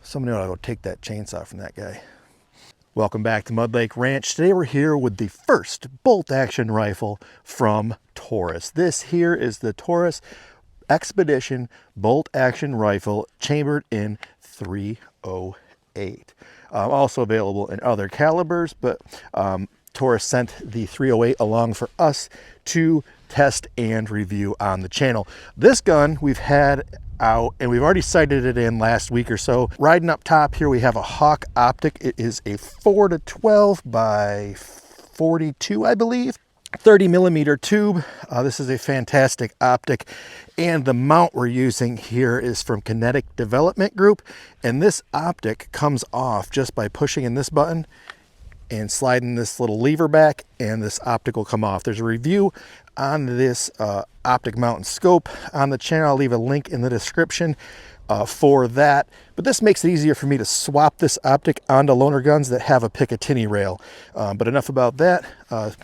Somebody ought to go take that chainsaw from that guy. Welcome back to Mud Lake Ranch. Today we're here with the first bolt-action rifle from Taurus. This here is the Taurus Expedition bolt-action rifle chambered in .308. Also available in other calibers, but Taurus sent the .308 along for us to test and review on the channel. This gun we've had out and we've already sighted it in last week or so. Riding up top here we have a Hawk optic. It is a 4-12 by 42, I believe. 30mm tube. This is a fantastic optic, and the mount we're using here is from Kinetic Development Group, and this optic comes off just by pushing in this button and sliding this little lever back, and this optic will come off. There's a review on this optic mount and scope on the channel. I'll leave a link in the description for that, but this makes it easier for me to swap this optic onto loaner guns that have a Picatinny rail. But enough about that.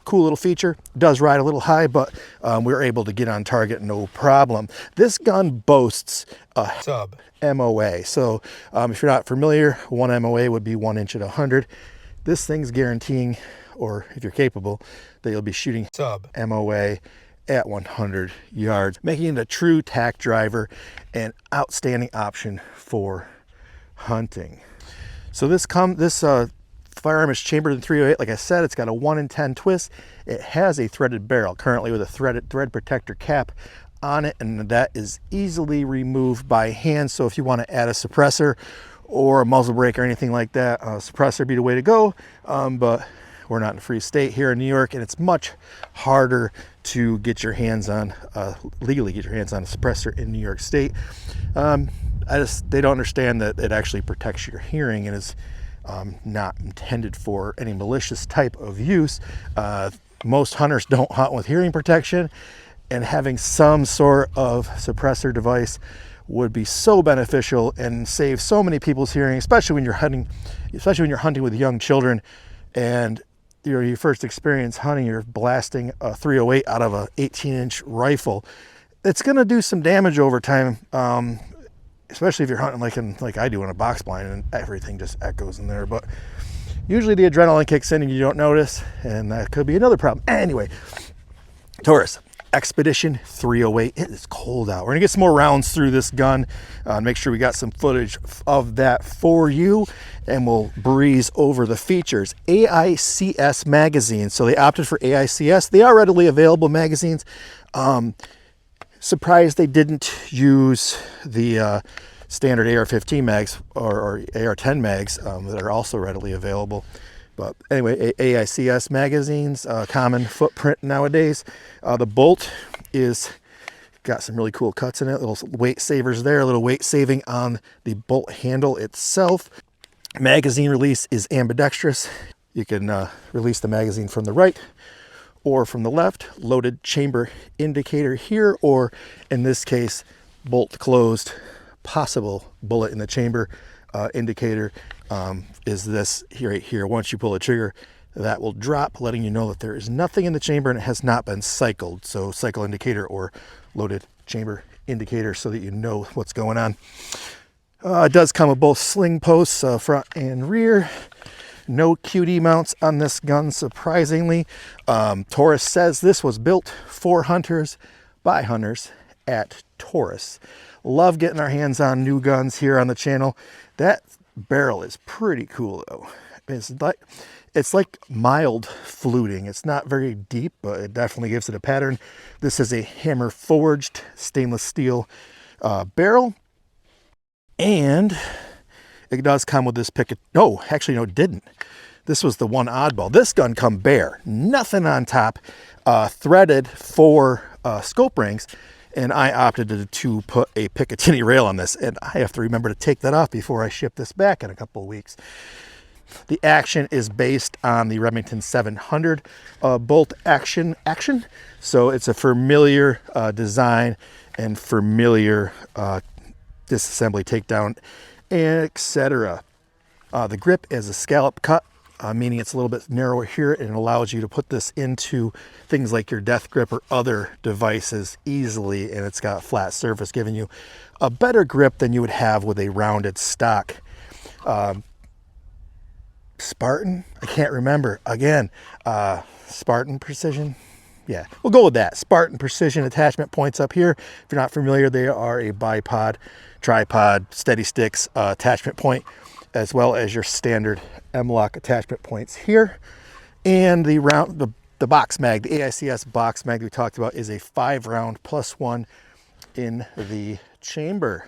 Cool little feature. Does ride a little high, but we're able to get on target no problem. This gun boasts a sub-MOA. So if you're not familiar, 1 MOA would be 1 inch at 100. This thing's guaranteeing, or if you're capable, that you'll be shooting sub-MOA at 100 yards, making it a true tack driver and outstanding option for hunting. So this firearm is chambered in .308. Like I said, it's got a 1 in 10 twist. It has a threaded barrel, currently with a thread protector cap on it, and that is easily removed by hand. So if you want to add a suppressor or a muzzle brake or anything like that, suppressor would be the way to go, but we're not in a free state here in New York, and it's much harder to get your hands on, legally get your hands on a suppressor in New York State. They don't understand that it actually protects your hearing and is not intended for any malicious type of use. Most hunters don't hunt with hearing protection, and having some sort of suppressor device would be so beneficial and save so many people's hearing, especially when you're hunting with young children and your first experience hunting, you're blasting a .308 out of a 18-inch rifle. It's going to do some damage over time, especially if you're hunting like I do in a box blind and everything just echoes in there. But usually the adrenaline kicks in and you don't notice, and that could be another problem. Anyway, Taurus Expedition .308. It is cold out. We're gonna get some more rounds through this gun, make sure we got some footage of that for you, and we'll breeze over the features. AICS magazine. So they opted for AICS. They are readily available magazines. Surprised they didn't use the standard AR-15 mags or AR-10 mags that are also readily available. But anyway, AICS magazines, common footprint nowadays. The bolt is got some really cool cuts in it, little weight savers there, a little weight saving on the bolt handle itself. Magazine release is ambidextrous. You can release the magazine from the right or from the left. Loaded chamber indicator here, or in this case, bolt closed, possible bullet in the chamber indicator is this here, right here. Once you pull the trigger, that will drop, letting you know that there is nothing in the chamber and it has not been cycled. So cycle indicator or loaded chamber indicator, so that you know what's going on. It does come with both sling posts, front and rear. No QD mounts on this gun, surprisingly. Taurus says this was built for hunters by hunters at Taurus. Love getting our hands on new guns here on the channel. That barrel is pretty cool though. It's like mild fluting. It's not very deep, but it definitely gives it a pattern. This is a hammer forged stainless steel barrel, and it does come with this no, actually no, it didn't. This was the one oddball. This gun come bare, nothing on top, threaded for scope rings. And I opted to put a Picatinny rail on this, and I have to remember to take that off before I ship this back in a couple of weeks. The action is based on the Remington 700 bolt action. So it's a familiar design and familiar disassembly, takedown, etc. The grip is a scallop cut, meaning it's a little bit narrower here, and it allows you to put this into things like your death grip or other devices easily, and it's got a flat surface, giving you a better grip than you would have with a rounded stock Spartan, I can't remember. Again, Spartan Precision. Yeah, we'll go with that. Spartan Precision attachment points up here. If you're not familiar, they are a bipod, tripod, steady sticks attachment point, as well as your standard MLOK attachment points here. And the box mag, the AICS box mag we talked about, is a 5-round +1 in the chamber.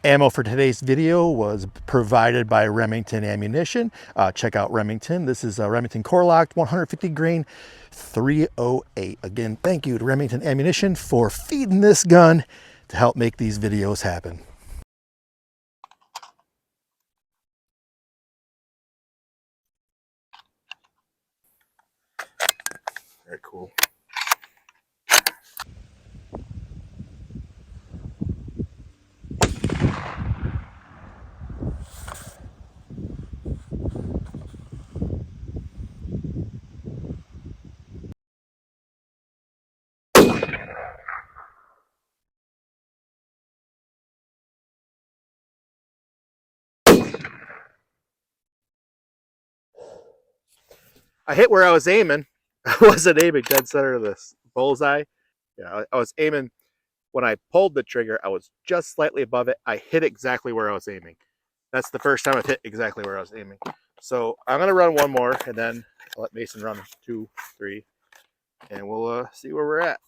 Ammo for today's video was provided by Remington Ammunition. Check out Remington. This is a Remington core locked 150 grain 308. Again, thank you to Remington Ammunition for feeding this gun to help make these videos happen. Very cool. I hit where I was aiming. I wasn't aiming dead center of this bullseye. Yeah, I was aiming. When I pulled the trigger, I was just slightly above it. I hit exactly where I was aiming. That's the first time I've hit exactly where I was aiming. So I'm going to run one more, and then I'll let Mason run 2, 3, and we'll see where we're at.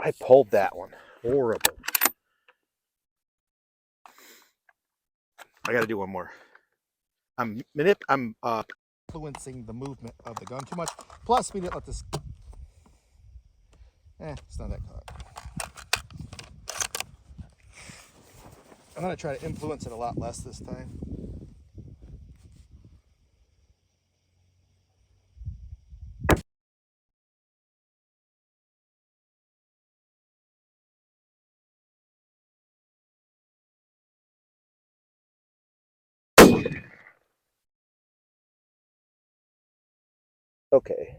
I pulled that one. Horrible. I got to do one more. I'm influencing the movement of the gun too much. Plus, we didn't let this. It's not that caught. I'm going to try to influence it a lot less this time. Okay.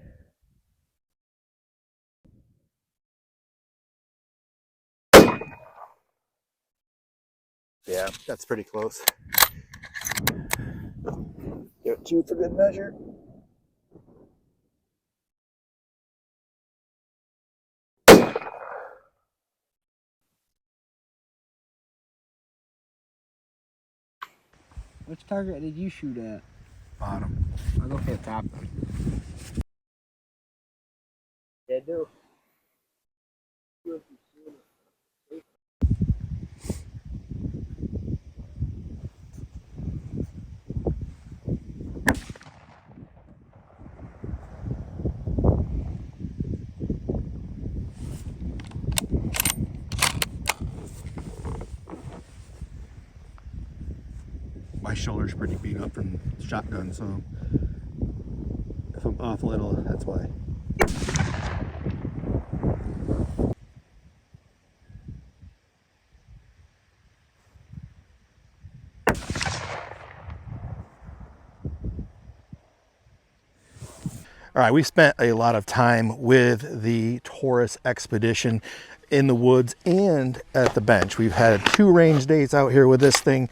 Yeah, that's pretty close. Give it 2 for good measure. Which target did you shoot at? Bottom. I'll go for the top then. Yeah, I do. My shoulder's pretty beat up from shotgun, so if I'm off a little, that's why. All right, we spent a lot of time with the Taurus Expedition in the woods and at the bench. We've had 2 range days out here with this thing,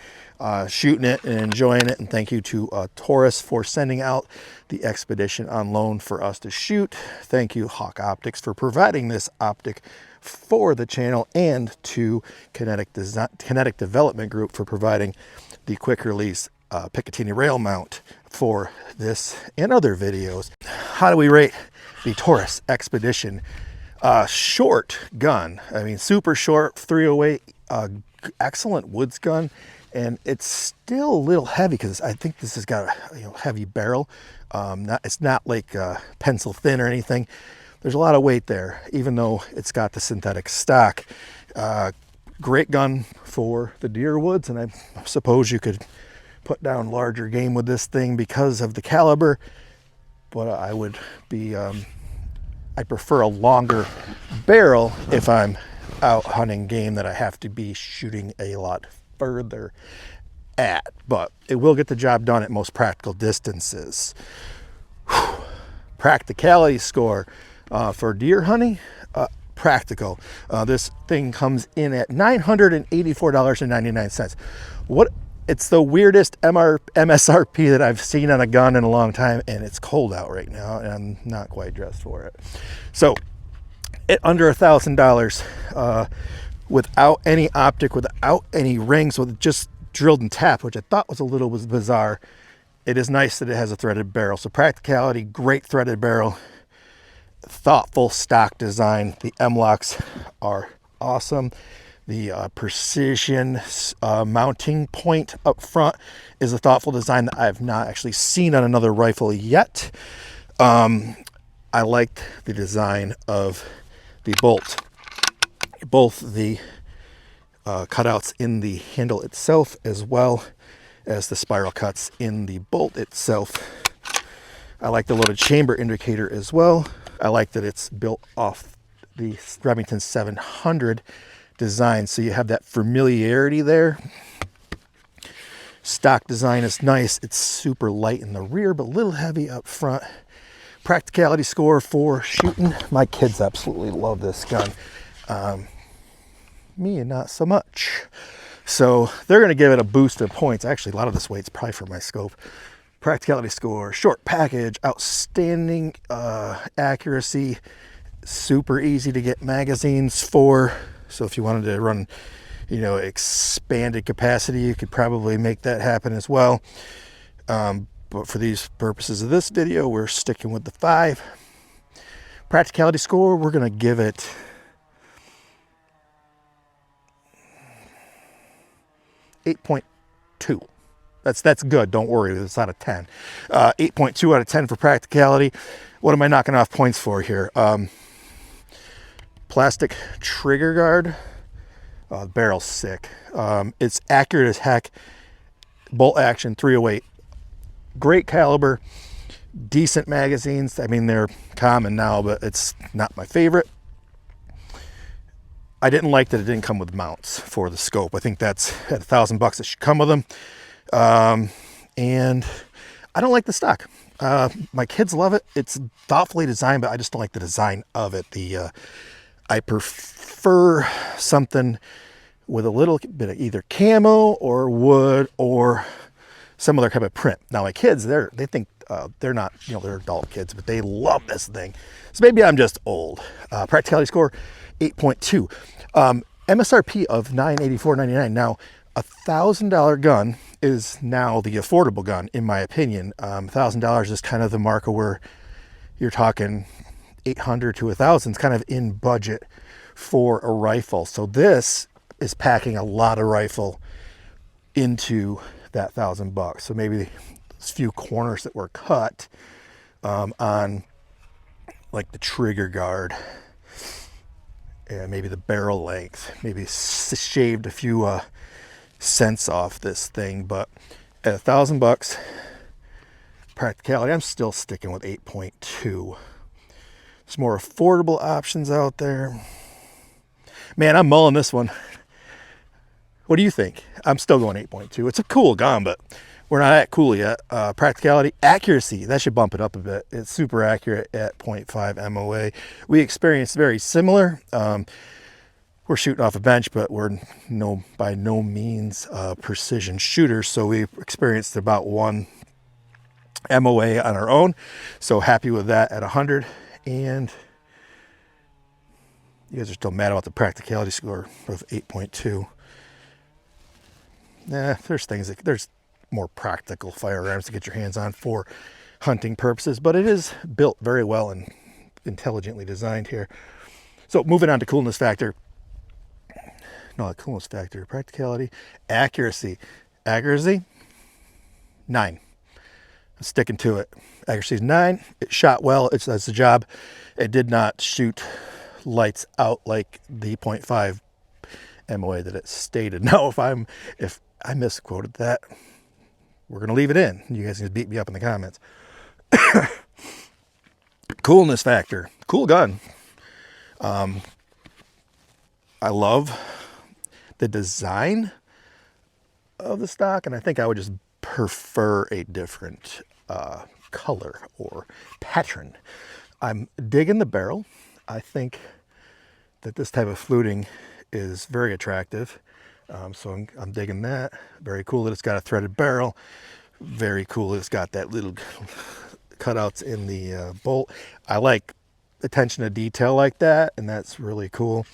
shooting it and enjoying it. And thank you to Taurus for sending out the Expedition on loan for us to shoot. Thank you, Hawk Optics, for providing this optic for the channel, and to Kinetic Development Group for providing the quick release Picatinny rail mount for this and other videos. How do we rate the Taurus Expedition? Short gun. I mean, super short, 308, excellent woods gun, and it's still a little heavy because I think this has got a heavy barrel. It's not like pencil thin or anything. There's a lot of weight there, even though it's got the synthetic stock. Great gun for the deer woods, and I suppose you could put down larger game with this thing because of the caliber, but I prefer a longer barrel if I'm out hunting game that I have to be shooting a lot further at, but it will get the job done at most practical distances. Whew. Practicality score for deer hunting, practical. This thing comes in at $984.99. It's the weirdest MSRP that I've seen on a gun in a long time, and it's cold out right now, and I'm not quite dressed for it. So, at under $1,000, without any optic, without any rings, with just drilled and tapped, which I thought was a little bizarre. It is nice that it has a threaded barrel. So practicality, great threaded barrel, thoughtful stock design. The MLOKs are awesome. The precision mounting point up front is a thoughtful design that I have not actually seen on another rifle yet. I liked the design of the bolt. Both the cutouts in the handle itself, as well as the spiral cuts in the bolt itself. I like the loaded chamber indicator as well. I like that it's built off the Remington 700 design, so you have that familiarity there. Stock design is nice. It's super light in the rear, but a little heavy up front. Practicality score for shooting. My kids absolutely love this gun. Me, not so much. So they're going to give it a boost of points. Actually, a lot of this weight's probably for my scope. Practicality score, short package, outstanding accuracy, super easy to get magazines for. So if you wanted to run, expanded capacity, you could probably make that happen as well. But for these purposes of this video, we're sticking with the 5. Practicality score, we're going to give it .2. That's good. Don't worry, it's out of 10. 8.2 out of 10 for practicality. What am I knocking off points for here? Plastic trigger guard. The barrel's sick. It's accurate as heck. Bolt action 308. Great caliber. Decent magazines. I mean, they're common now, but it's not my favorite. I didn't like that it didn't come with mounts for the scope. I think that's at $1,000 it should come with them. And I don't like the stock. My kids love it. It's thoughtfully designed, but I just don't like the design of it. I prefer something with a little bit of either camo or wood or some other type of print. Now my kids, they think they're not, they're adult kids, but they love this thing. So maybe I'm just old. Practicality score 8.2. MSRP of $984.99. Now, $1,000 gun is now the affordable gun, in my opinion. $1,000 is kind of the marker where you're talking 800 to 1,000 is kind of in budget for a rifle. So this is packing a lot of rifle into that $1,000. So maybe those few corners that were cut on like the trigger guard, and maybe the barrel length, maybe shaved a few cents off this thing. But at $1,000 practicality, I'm still sticking with 8.2. There's more affordable options out there. Man, I'm mulling this one. What do you think? I'm still going 8.2. It's a cool gun, but we're not at cool yet. Practicality, accuracy, that should bump it up a bit. It's super accurate at 0.5 MOA. We experienced very similar. We're shooting off a bench, but we're by no means precision shooters. So we experienced about 1 MOA on our own. So happy with that at 100. And you guys are still mad about the practicality score of 8.2. Nah, there's more practical firearms to get your hands on for hunting purposes, but it is built very well and intelligently designed here. So moving on to coolness factor. No, the coolness factor, practicality, accuracy. Accuracy, 9. I'm sticking to it. Accuracy is 9. It shot well. It does the job. It did not shoot lights out like the 0.5 MOA that it stated. Now, if I misquoted that, we're going to leave it in. You guys can just beat me up in the comments. Coolness factor. Cool gun. I love the design of the stock, and I think I would just prefer a different color or pattern. I'm digging the barrel. I think that this type of fluting is very attractive. So I'm digging that. Very cool that it's got a threaded barrel. Very cool that it's got that little cutouts in the bolt. I like attention to detail like that, and that's really cool.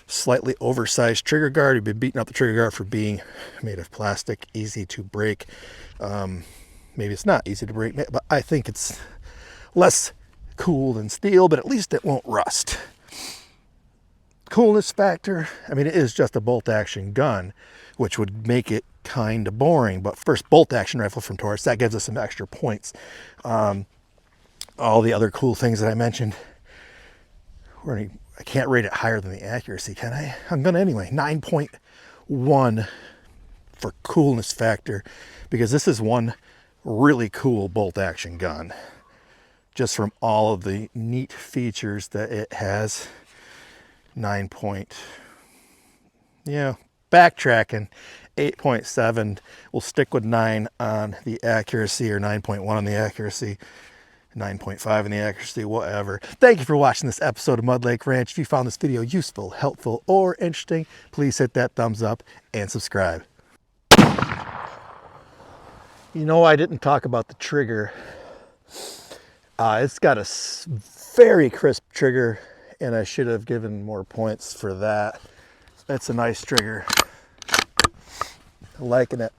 Slightly oversized trigger guard. You've been beating up the trigger guard for being made of plastic, easy to break. Maybe it's not easy to break, but I think it's less cool than steel, but at least it won't rust. Coolness factor, I mean, it is just a bolt action gun, which would make it kind of boring, but first bolt action rifle from Taurus, that gives us some extra points. All the other cool things that I mentioned, I can't rate it higher than the accuracy, can I? I'm gonna anyway. 9.1 for coolness factor, because this is one really cool bolt action gun, just from all of the neat features that it has. 9 point, yeah, backtracking, 8.7. We'll stick with 9 on the accuracy, or 9.1 on the accuracy, 9.5 in the accuracy, whatever. Thank you for watching this episode of Mud Lake Ranch. If you found this video useful, helpful, or interesting, please hit that thumbs up and subscribe. You know, I didn't talk about the trigger. It's got a very crisp trigger, and I should have given more points for that. That's a nice trigger. Liking it.